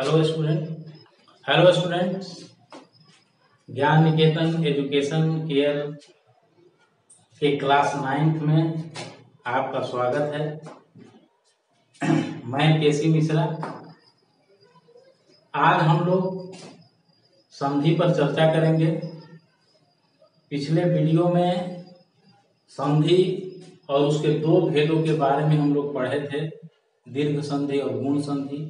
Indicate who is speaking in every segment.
Speaker 1: Hello students. ज्ञान निकेतन education care के class 9th में आपका स्वागत है। मैं केसी मिश्रा। आज हम लोग संधि पर चर्चा करेंगे। पिछले वीडियो में संधि और उसके दो भेदों के बारे में हम लोग पढ़े थे, दीर्घ संधि और गुण संधि।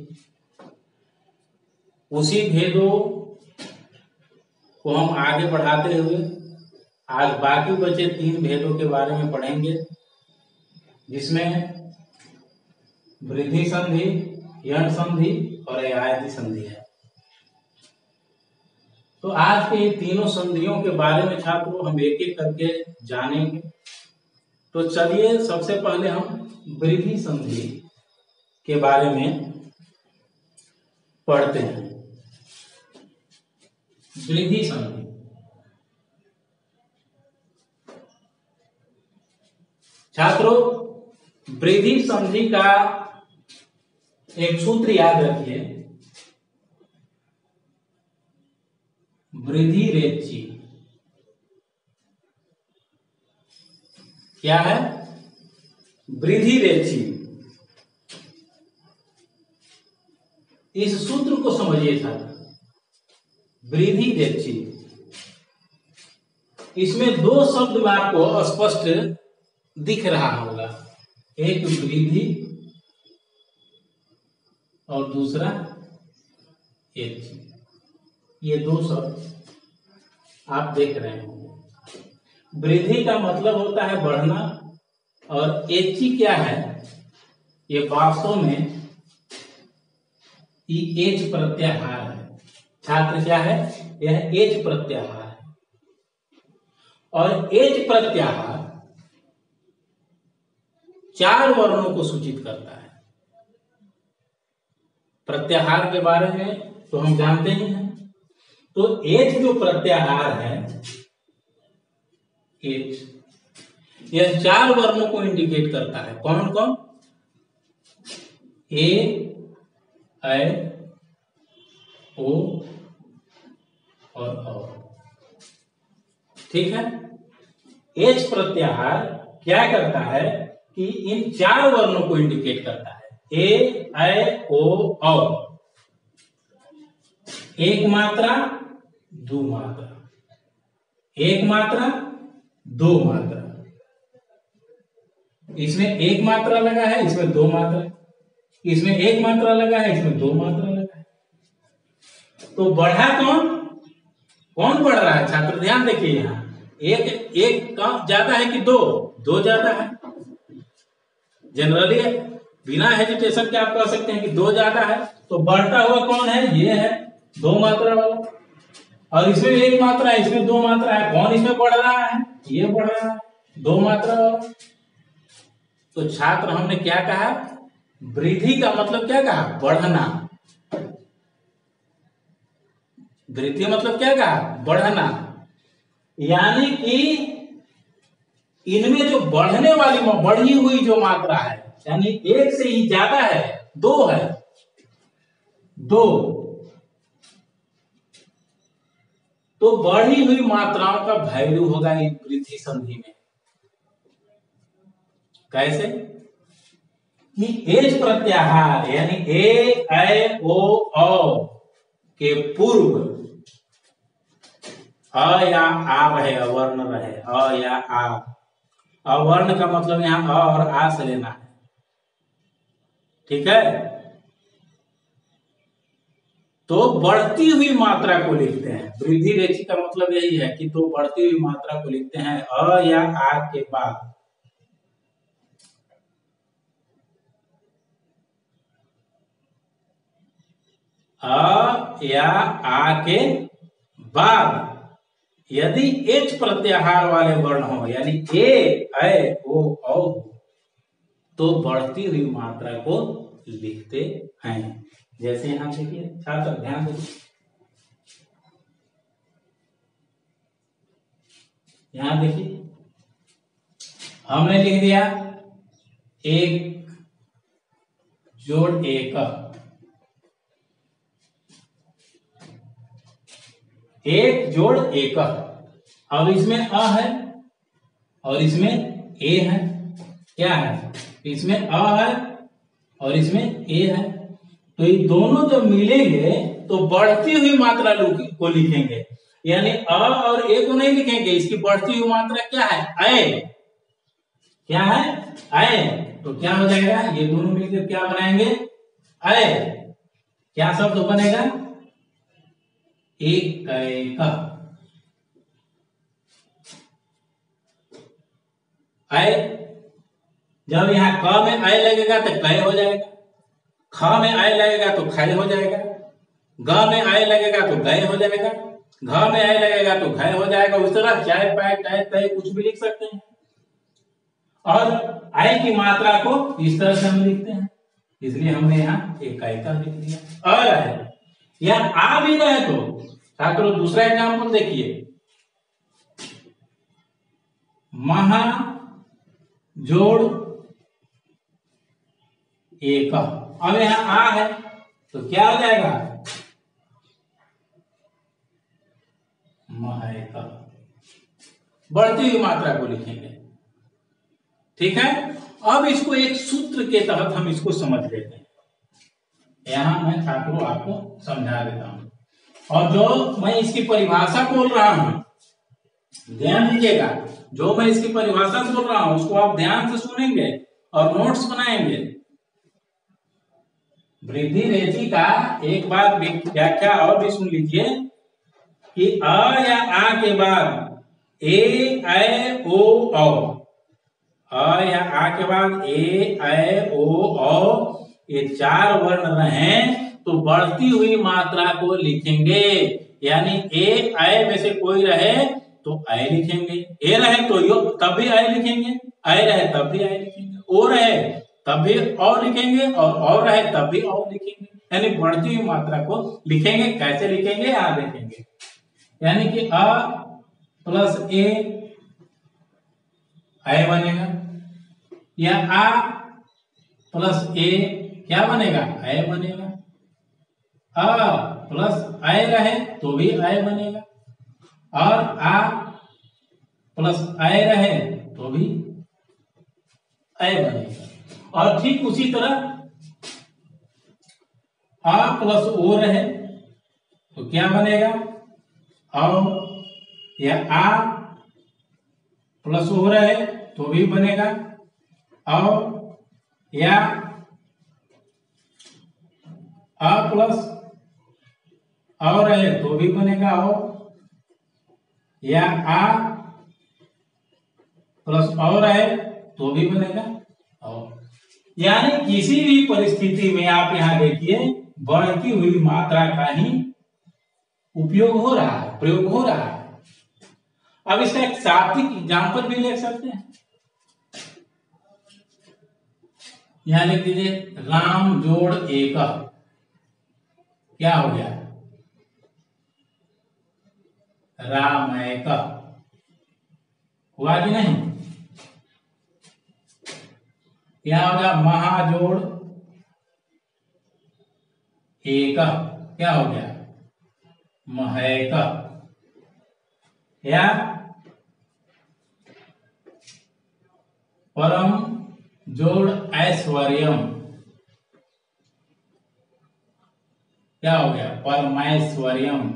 Speaker 1: उसी भेदों को हम आगे बढ़ाते हुए आज बाकी बचे 3 भेदों के बारे में पढ़ेंगे, जिसमें वृद्धि संधि, यण संधि और आयति संधि है। तो आज के ये तीनों संधियों के बारे में छात्रों हम एक एक करके जानेंगे। तो चलिए सबसे पहले हम वृद्धि संधि के बारे में पढ़ते हैं। वृद्धि संधि छात्रों, वृद्धि संधि का एक सूत्र याद रखिए, वृद्धि रेचि। क्या है? वृद्धि रेचि। इस सूत्र को समझिए छात्र, वृद्धि रेचि। इसमें दो शब्द में आपको स्पष्ट दिख रहा होगा, एक वृद्धि और दूसरा रेचि। ये दो शब्द आप देख रहे होंगे। वृद्धि का मतलब होता है बढ़ना, और एची क्या है? ये वास्तव में एच प्रत्याहार है। छात्र क्या है? यह एच प्रत्याहार है। और एच प्रत्याहार 4 वर्णों को सूचित करता है। प्रत्याहार के बारे में तो हम जानते ही हैं। तो एच जो प्रत्याहार है, एच, यह 4 वर्णों को इंडिकेट करता है। कौन कौन? ए, ऐ, ओ और औ। ठीक है। एच प्रत्याहार क्या करता है कि इन 4 वर्णों को इंडिकेट करता है। ए, ऐ, ओ, औ। एक मात्रा, दो मात्रा, एक मात्रा, दो मात्रा। इसमें एक मात्रा लगा है, इसमें दो मात्रा, इसमें एक मात्रा लगा है, इसमें दो मात्रा लगा है। तो बढ़ा कौन? कौन बढ़ रहा है छात्र? ध्यान देखिए, यहां एक कम ज्यादा है कि दो ज्यादा है। जनरली बिना हेजिटेशन के आप कह सकते हैं कि 2 ज्यादा है। तो बढ़ता हुआ कौन है? ये है 2 मात्रा वाला। और इसमें भी 1 मात्रा है, इसमें 2 मात्रा है। कौन इसमें बढ़ रहा है? ये बढ़ रहा है, 2 मात्रा वाला। तो छात्र हमने क्या कहा? वृद्धि का मतलब क्या कहा? बढ़ना। वृद्धि मतलब क्या कहा? बढ़ना। यानी कि इनमें जो बढ़ने वाली बढ़ी हुई जो मात्रा है, यानी एक से ही ज्यादा है, 2 है, 2। तो बढ़ी हुई मात्राओं का वैल्यू होगा इन वृद्धि संधि में। कैसे? कि एच प्रत्याहार यानी ए, ऐ, ओ, औ के पूर्व अ या आ रहे, अवर्ण रहे, अ या आ। अवर्ण का मतलब यहां अ और आ से लेना है। ठीक है। तो बढ़ती हुई मात्रा को लिखते हैं। वृद्धि रेचि का मतलब यही है कि तो बढ़ती हुई मात्रा को लिखते हैं अ या आ के बाद। अ या आ के बाद यदि एच प्रत्याहार वाले वर्ण हो, यानी ए, ऐ, ओ, औ, तो बढ़ती हुई मात्रा को लिखते हैं। जैसे यहां देखिए छात्र, ध्यान देखिए, यहां देखिए हमने लिख दिया 1 जोड़ 1, एक जोड़ एक। अब इसमें अ है और इसमें ए है। क्या है? इसमें अ है और इसमें ए है। तो ये दोनों जब मिलेंगे तो बढ़ती हुई मात्रा को लिखेंगे, यानी अ और ए को नहीं लिखेंगे, इसकी बढ़ती हुई मात्रा क्या है? अय। क्या है? अय। तो क्या हो जाएगा? ये दोनों मिलकर क्या बनाएंगे? अय। क्या शब्द बनेगा? एक कय का। अय। जब यहाँ क में अय लगेगा तो कय हो जाएगा, ख में अय लगेगा तो खय हो जाएगा, ग में अय लगेगा तो गय हो जाएगा, घ में अय लगेगा तो घय हो जाएगा। उस तरह चाय पाय टाय तय कुछ भी लिख सकते हैं। और अय की मात्रा को इस तरह से हम लिखते हैं, इसलिए हमने यहाँ एक अय का लिख दिया। और है या आ भी रहे तो छात्रों दूसरा एग्जाम्पल देखिए, महा जोड़ एक। अब यहां आ है तो क्या हो जाएगा? महका। बढ़ती हुई मात्रा को लिखेंगे। ठीक है। अब इसको एक सूत्र के तहत हम इसको समझ लेते हैं। यहां मैं छात्रों आपको समझा देता हूं, और जो मैं इसकी परिभाषा बोल रहा हूं ध्यान दीजिएगा, जो मैं इसकी परिभाषा बोल रहा हूं उसको आप ध्यान से सुनेंगे और नोट्स बनाएंगे। वृद्धि रेखी का एक बार व्याख्या और भी सुन लीजिए कि अ या आ के बाद ए ऐ ओ औ, अ या आ के बाद ए ऐ ओ औ ये चार वर्ण रहे तो बढ़ती हुई मात्रा को लिखेंगे, यानी ए ऐ में से कोई रहे तो ऐ लिखेंगे, ए रहे तो यो तब भी ऐ लिखेंगे, ऐ रहे तब भी ऐ लिखेंगे, ओ रहे तब भी और लिखेंगे और रहे तब भी और लिखेंगे, यानी बढ़ती हुई मात्रा को लिखेंगे। कैसे लिखेंगे यहां देखेंगे, यानी कि अ प्लस ए ऐ बनेगा, या आ प्लस ए क्या बनेगा? ऐ बनेगा। अ प्लस ऐ रहे तो भी ऐ बनेगा, और आ प्लस ऐ रहे तो भी ऐ बनेगा। और ठीक उसी तरह आ प्लस ओ रहे तो क्या बनेगा? और या आ प्लस ओ रहे तो भी बनेगा, और या आ प्लस और रहे तो भी बनेगा, और या आ प्लस और रहे तो भी बनेगा। और यानी किसी भी परिस्थिति में आप यहां देखिए बढ़ती हुई मात्रा का ही उपयोग हो रहा है, प्रयोग हो रहा है। अब इसका एक शाब्दिक एग्जाम्पल भी ले सकते हैं। यहां लिख दीजिए राम जोड़ एक। क्या हो गया? राम एक हुआ कि नहीं? क्या हो गया? महाजोड़ एक। क्या हो गया? महैक। या परम जोड़ ऐश्वर्यम। क्या हो गया? परमैश्वर्यम।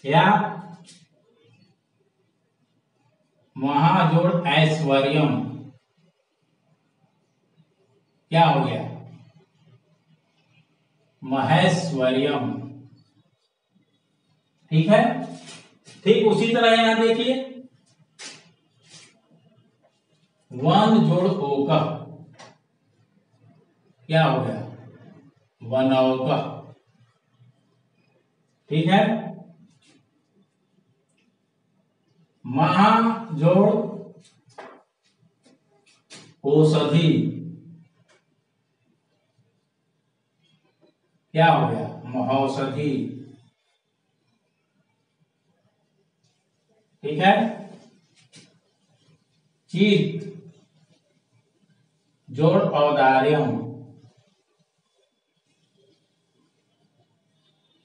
Speaker 1: या महाजोड़ ऐश्वर्यम। क्या हो गया? महेश्वर्यम। ठीक है। ठीक उसी तरह यहां देखिए वन जोड़ ओक। क्या हो गया? वनौक। ठीक है। महा जोड़ औषधि। क्या हो गया? महौषधि। ठीक है। चित जोड़ औदार्यम।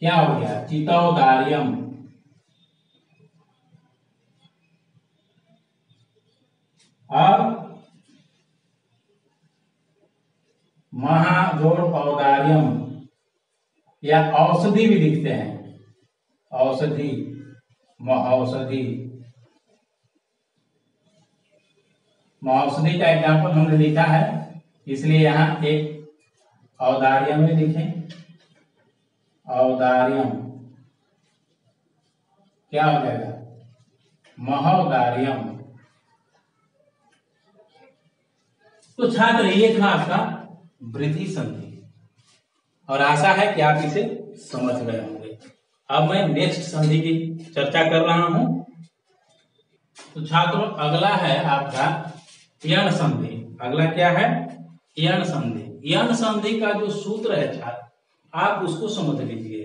Speaker 1: क्या हो गया? चितौदार्यम। और महागौरपौदार्यम, या औषधि भी लिखते हैं, औषधि, महौषधि। महौषधि का एग्जाम्पल हमने लिखा है, इसलिए यहां एक औदार्यम में लिखें। औदार्यम क्या हो जाएगा? महौदार्यम। तो छात्र ये था आपका वृद्धि संधि, और आशा है कि आप इसे समझ गए होंगे। अब मैं नेक्स्ट संधि की चर्चा कर रहा हूं। तो छात्रों अगला है आपका यण संधि। अगला क्या है? यण संधि। यण संधि का जो सूत्र है छात्र, आप उसको समझ लीजिए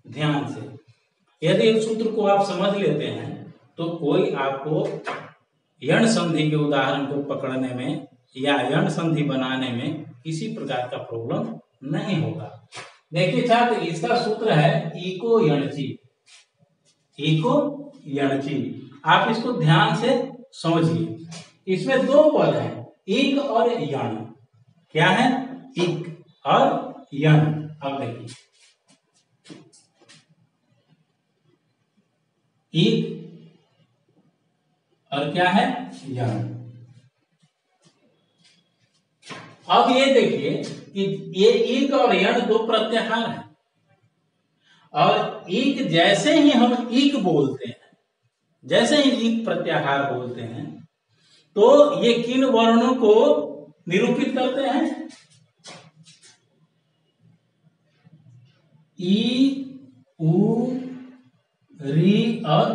Speaker 1: ध्यान से। यदि इस सूत्र को आप समझ लेते हैं तो कोई आपको यण संधि के उदाहरण को पकड़ने में या यण संधि बनाने में किसी प्रकार का प्रॉब्लम नहीं होगा। देखिए छात्र, इसका सूत्र है इको यणची। इको यणची, आप इसको ध्यान से समझिए। इसमें दो पद हैं, इक और यण। क्या है? इक और यण। अब देखिए, इक और क्या है? यण। अब ये देखिए कि ये इक और यण दो प्रत्याहार हैं, और इक जैसे ही हम इक बोलते हैं, जैसे ही इक प्रत्याहार बोलते हैं, तो ये किन वर्णों को निरूपित करते हैं? ई, उ, री और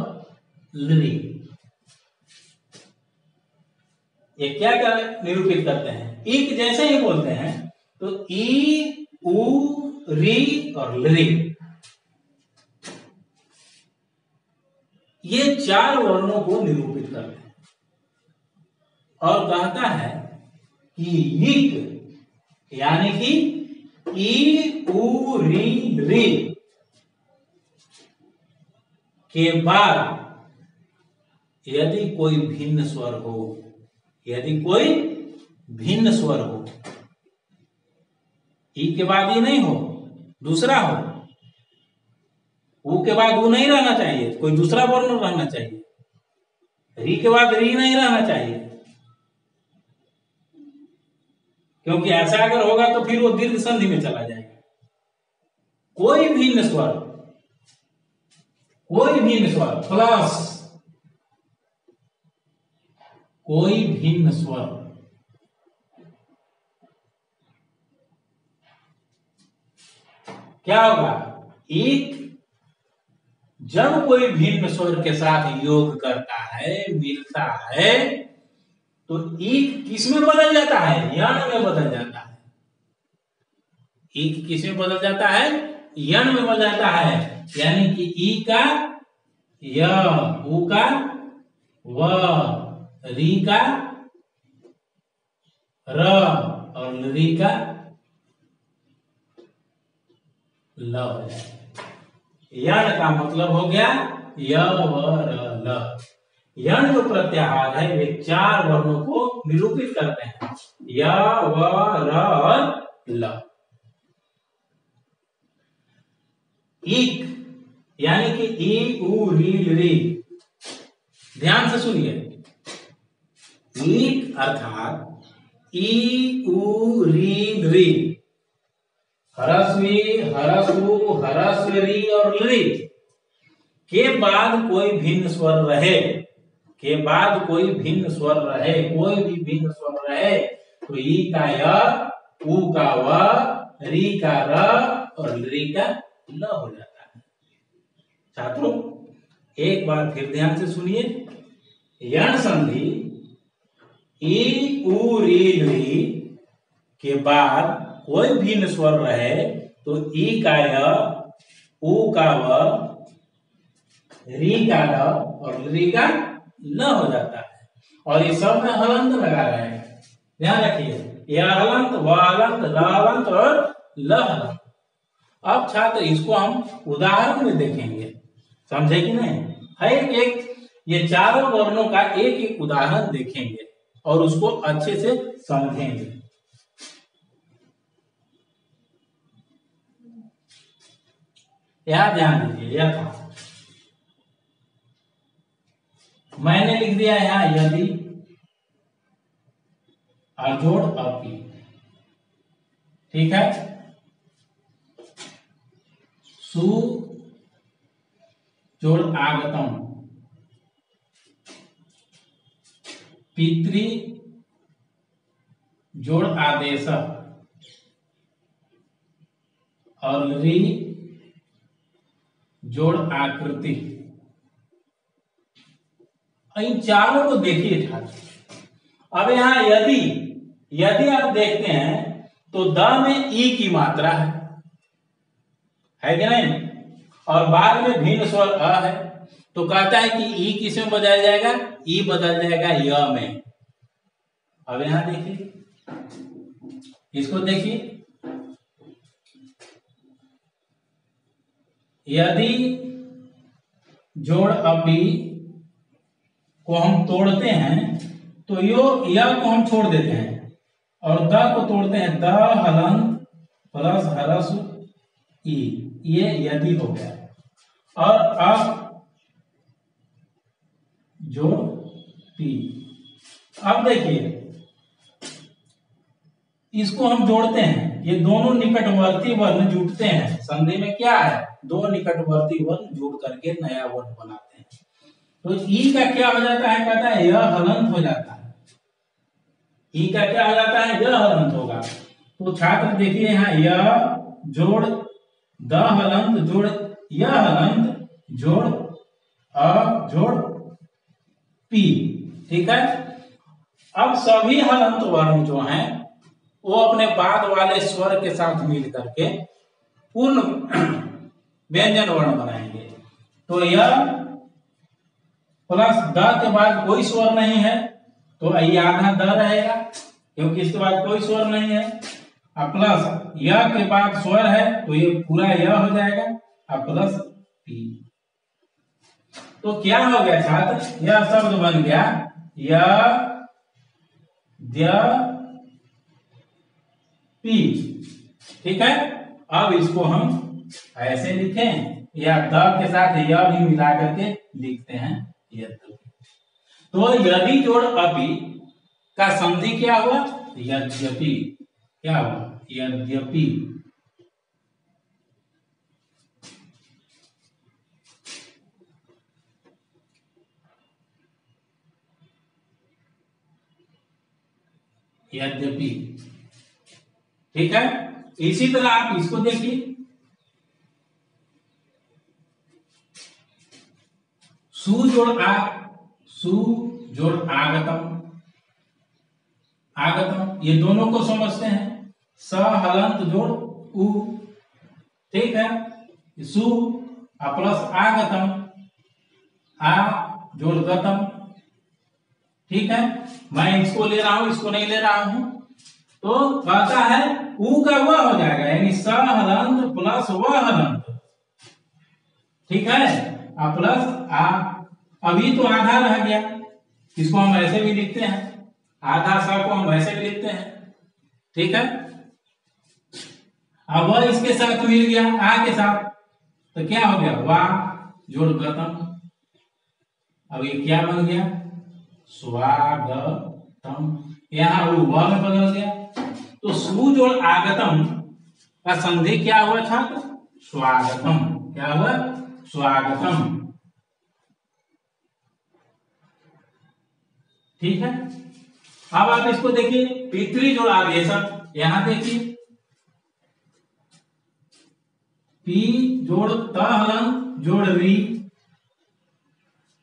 Speaker 1: लृ। ये क्या क्या निरूपित करते हैं? इक जैसे ही बोलते हैं तो ई, उ, री और लृ, ये चार वर्णों को निरूपित करते हैं। और कहता है कि इक यानी कि ई, उ, री, लृ के बाद यदि कोई भिन्न स्वर हो, यदि कोई भिन्न स्वर हो, ई के बाद ये नहीं हो, दूसरा हो, उ के बाद उ नहीं रहना चाहिए, कोई दूसरा वर्ण रहना चाहिए, री के बाद री नहीं रहना चाहिए, क्योंकि ऐसा अगर होगा तो फिर वो दीर्घ संधि में चला जाएगा। कोई भिन्न स्वर, कोई भिन्न स्वर प्लस कोई भिन्न स्वर, क्या होगा? एक जब कोई भिन्न स्वर के साथ योग करता है, मिलता है, तो एक किस में बदल जाता है? यण में बदल जाता है। एक किस में बदल जाता है? यण में बदल जाता है। यानी कि ई का य, उ का व, री का र और लृ का ल हो जाएगा। यण का मतलब हो गया य, व, र, ल। यण जो प्रत्याहार है वे चार वर्णों को निरूपित करते हैं, य, व, र और ल। इक यानी कि ई, उ, री, लृ, ध्यान से सुनिए। इक अर्थात ई, उ, री, लृ, ह्रस्वी, ह्रस्व, ह्रस्व, री और लृ के बाद कोई भिन्न स्वर रहे, के बाद कोई भिन्न स्वर रहे, कोई भी भिन्न स्वर रहे, तो ई का य, उ का व, री का र और लृ का ल हो जाता है। छात्रों एक बार फिर ध्यान से सुनिए। यण संधि ई, उ, री, लृ के बाद कोई भिन्न स्वर रहे तो ई का य, उ का व, री का ल और लृ का ल हो जाता है। और ये सब में हलंत लगा रहे हैं, ध्यान रखिए। यह हलंत, व हलंत, ल हलंत और ल हलंत। अब छात्र इसको हम उदाहरण में देखेंगे, समझे कि नहीं? है एक ये चारों वर्णों का एक एक उदाहरण देखेंगे और उसको अच्छे से समझेंगे। यहां ध्यान दीजिए, यह था मैंने लिख दिया यहां यदि अजोड़ अपी, ठीक है। सु जोड़ आगतम, पितृ जोड़ आदेश और रि जोड़ आकृति। इन चारों को देखिए छात्र। अब यहां यदि आप देखते हैं तो द में ई की मात्रा है कि नहीं, और बाद में भिन्न स्वर अ है, तो कहता है कि ई किस में बदल जाएगा? ई बदल जाएगा य में। अब यहां देखिए, इसको देखिए, यदि जोड़ अपी को हम तोड़ते हैं तो य को हम छोड़ देते हैं और द को तोड़ते हैं, द हलंत प्लस हरस ई, ये यदि हो गया। और अब जोड़ पी, अब देखिए इसको हम जोड़ते हैं, ये दोनों निकटवर्ती वर्ण जुटते हैं। संधि में क्या है? दो निकटवर्ती वर्ण जुड़ करके नया वर्ण बनाते हैं। तो ई का क्या हो जाता है? कहता है यह हलंत हो जाता है। ई का क्या हो जाता है? यह हलंत होगा। तो छात्र देखिए यहाँ यह जोड़ द हलंत जोड़ यह हलंत जोड़ अ जोड़ पी, ठीक है। अब सभी हलंत वर्ण जो हैं वो अपने बाद वाले स्वर के साथ मिल करके पूर्ण व्यंजन वर्ण बनाएंगे। तो यह प्लस द के बाद कोई स्वर नहीं है तो ये आधा द रहेगा, क्योंकि इसके बाद कोई स्वर नहीं है। अब प्लस य के बाद स्वर है तो ये पूरा य हो जाएगा, अब प्लस पी। तो क्या हो गया छात्र? यह शब्द बन गया य द पी, ठीक है। अब इसको हम ऐसे लिखें या द के साथ यह भी मिला करके लिखते हैं यद्यपि। तो यदि जोड़ अपि का संधि क्या हुआ? यद्यपि। क्या हुआ? यद्यपि। यद्यपि, ठीक है। इसी तरह आप इसको देखिए, सु जोड़ आगतम, आगतम ये दोनों को समझते हैं। स हलंत जोड़ उ, ठीक है। सु प्लस आगतम, आ जोड़ गतम, ठीक है। मैं इसको ले रहा हूं, इसको नहीं ले रहा हूं, तो कहता है उ का वह हो जाएगा, यानी स हलंत प्लस वह हलंत, ठीक है। प्लस आ, अभी तो आधा रह गया, इसको हम ऐसे भी लिखते हैं, आधा स को हम ऐसे भी लिखते हैं, ठीक है। अब वह इसके साथ मिल गया आ के साथ, तो क्या हो गया? वाह जोड़ गतम। अब ये क्या बन गया? स्वागतम। यहाँ वह में बदल गया। तो सु जोड़ आगतम का संधि क्या हुआ छात्र? स्वागतम। क्या हुआ? स्वागतम, ठीक है। अब आप इसको देखिए, पितृ जोड़ आदेशक, यहां देखिए पी जोड़ त हलंत जोड़ री,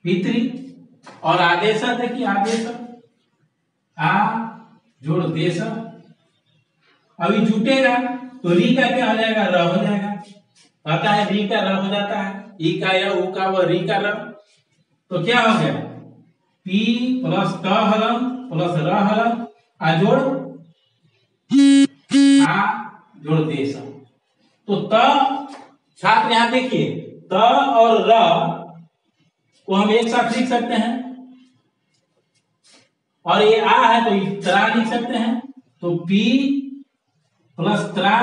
Speaker 1: पितृ, और आदेशक देखिए आदेशक आ जोड़ देश। अभी जुटेगा तो री का क्या हो जाएगा? र हो जाएगा। कहता है री का र हो जाता है, ई का या उ का व री का र, तो क्या हो गया? पी प्लस ट हलंत प्लस र हलंत आ जोड़ देश। तो त छात्र यहां देखिए त और र को हम एक साथ लिख सकते हैं और ये आ है तो त्रा लिख सकते हैं। तो पी प्लस त्रा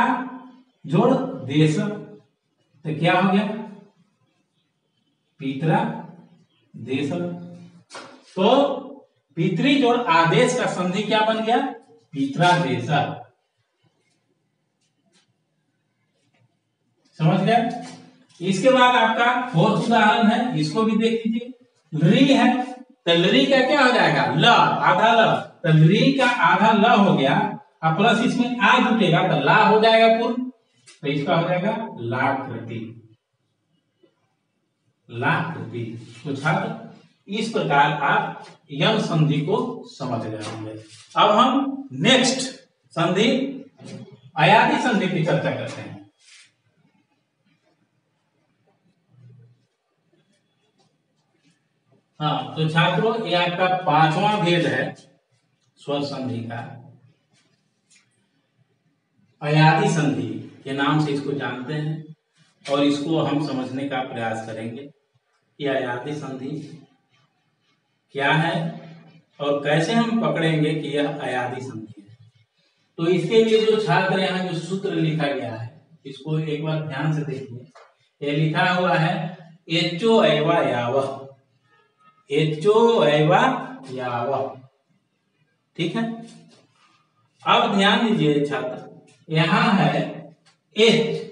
Speaker 1: जोड़ देश तो क्या हो गया पितरा देश। तो पितरी जोड़ आदेश का संधि क्या बन गया पितरा देश। समझ गए। इसके बाद आपका फोर्थ उदाहरण है, इसको भी देख लीजिए। री है तो री का क्या हो जाएगा ल आधा ल, तो री का आधा ल हो गया और प्लस इसमें आ जुटेगा तो ला हो जाएगा पूर्ण, तो इसका हो जाएगा लाकृति। लाकृति। तो छात्र इस प्रकार आप यम संधि को समझ गए होंगे। अब हम नेक्स्ट संधि अयादी संधि की चर्चा करते हैं। हाँ तो छात्रों ये आपका पांचवा भेद है स्वर संधि का। अयादी संधि के नाम से इसको जानते हैं और इसको हम समझने का प्रयास करेंगे। यह अयादी संधि क्या है और कैसे हम पकड़ेंगे कि यह अयादी संधि है। तो इसके लिए जो छात्र यहाँ जो सूत्र लिखा गया है इसको एक बार ध्यान से देखिए। ये लिखा हुआ है एचो एवा यावह, एचो एवा यावह। ठीक है। अब ध्यान दीजिए छात्र, यहां है एच,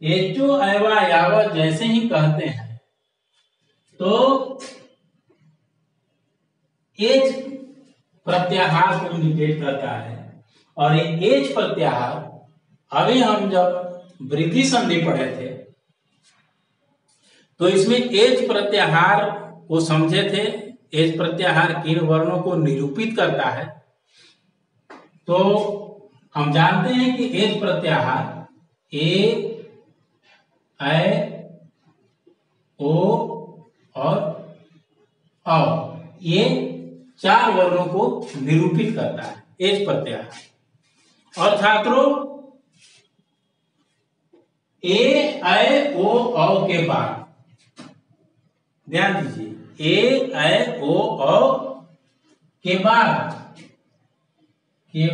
Speaker 1: एचो एवा यावह जैसे ही कहते हैं तो एच प्रत्याहार को इंडिकेट करता है और ये एच प्रत्याहार अभी हम जब वृद्धि संधि पढ़े थे तो इसमें एच प्रत्याहार को समझे थे। एच प्रत्याहार किन वर्णों को निरूपित करता है, तो हम जानते हैं कि एच प्रत्याहार ए, ओ और औ ये चार वर्णों को निरूपित करता है एच प्रत्याहार। और छात्रों ए, ओ, औ के बाद ध्यान दीजिए ए, ओ, औ के बाद ए,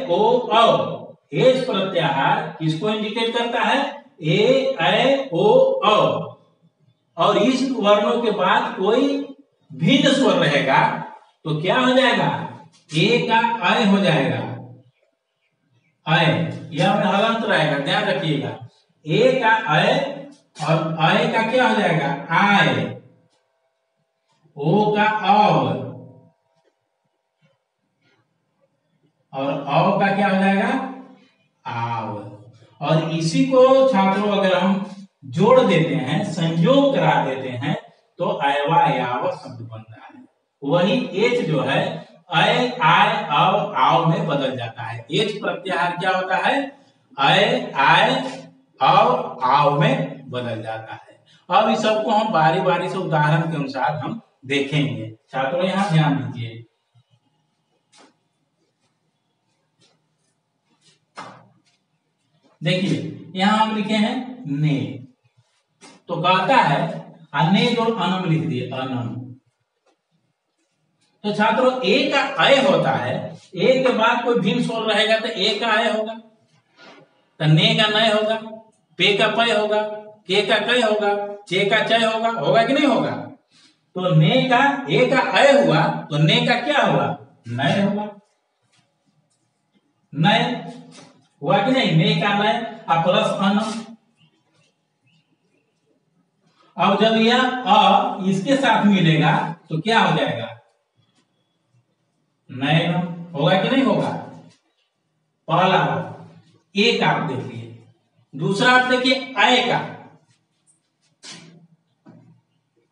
Speaker 1: ओ, औ एच प्रत्याहार किसको इंडिकेट करता है ए, ओ, औ। और इस वर्णों के बाद कोई भिन्न स्वर रहेगा तो क्या हो जाएगा ए का अय हो जाएगा, अय यह हलंत रहेगा ध्यान रखिएगा। ए का अय और अय का क्या हो जाएगा आय, ओ का और औ का क्या हो जाएगा आव। और इसी को छात्रों अगर हम जोड़ देते हैं संयोग करा देते हैं तो अयवा याव शब्द बनता है। वही एच जो है अय, आय, अव, आव में बदल जाता है। एच प्रत्याहार क्या होता है अय, आय, अव, आव में बदल जाता है। अब इस सबको हम बारी बारी से उदाहरण के अनुसार हम देखेंगे। छात्रों यहां ध्यान दीजिए। देखिए यहां हम लिखे हैं ने, तो कहता है अने और अनम लिख दिए अनम। तो छात्रों ए का अय होता है, ए के बाद कोई भिन्न स्वर रहेगा तो ए का अय होगा, तो ने का नय होगा, पे का पय होगा, के का कय होगा, चे का चय होगा कि नहीं होगा। तो ने का ए का अय हुआ तो ने का क्या हुआ नय होगा, नय हुआ कि नहीं, ने का नय प्लस अनम। अब जब यह अ इसके साथ मिलेगा तो क्या हो जाएगा नयनम, होगा कि नहीं होगा। पहला ए का आप देखिए, दूसरा आप देखिए अय का,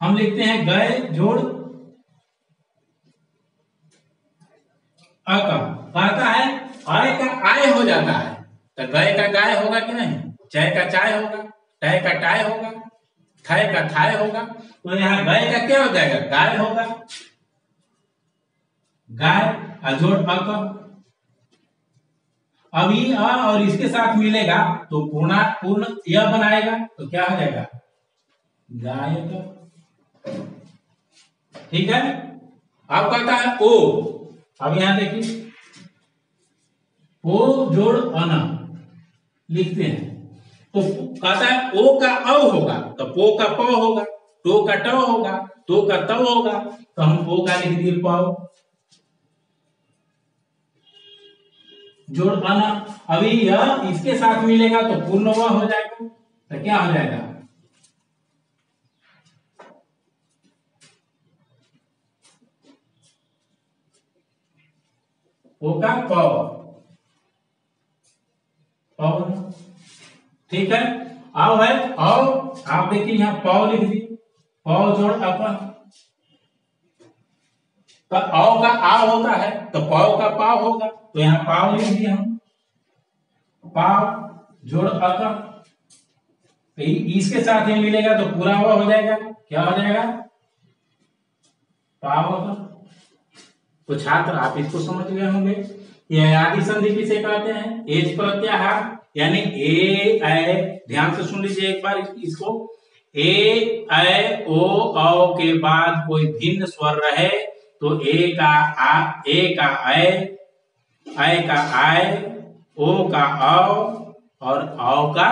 Speaker 1: हम लिखते हैं गए जोड़ अकम, कहता है अय का आय हो जाता है तो गए का गाय होगा कि नहीं, चय का चाय होगा, टय का टाय होगा, थाय का थाय होगा। तो यहाँ गए का क्या हो जाएगा, गाय होगा, गाय अजोड़ अक। अब ये अ और इसके साथ मिलेगा तो पूर्ण य बनाएगा, तो क्या हो जाएगा, गाय का। ठीक है। अब कहता है ओ, अब यहां देखिए ओ जोड़ अना लिखते हैं, तो कहता है ओ का अ होगा तो पो का प होगा, टो का ट होगा, तो का त होगा, तो हम ओ का लिख दिए प जोड़ अना। अभी यह इसके साथ मिलेगा तो पूर्ण व हो जाएगा, तो क्या हो जाएगा, ओ का प। ठीक है। अब है औ, आप देखिए यहाँ प लिख दिए, प जोड़ अपन, तो औ का आ होता है तो प का पा होगा, तो यहाँ पाव लिख दिए हम, पाव जोड़ अकर, तो इसके साथ ये मिलेगा तो पूरा हुआ हो जाएगा, क्या हो जाएगा, पाव अकर। तो छात्र आप इसको समझ गए होंगे। ये आदि संधि किसे कहते हैं, एज प्रत्याहार, यानी ए ऐ, ध्यान से सुन लीजिए एक बार इसको, ए ऐ ओ औ के बाद कोई भिन्न स्वर रहे तो ए का आ, ए का ऐ का आय, ओ का औ और औ का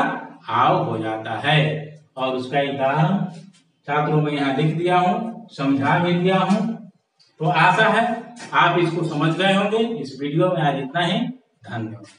Speaker 1: आव हो जाता है। और उसका उदाहरण छात्रों में यहाँ लिख दिया हूं, समझा भी दिया हूं। तो आशा है आप इसको समझ गए होंगे। इस वीडियो में आज इतना ही, धन्यवाद।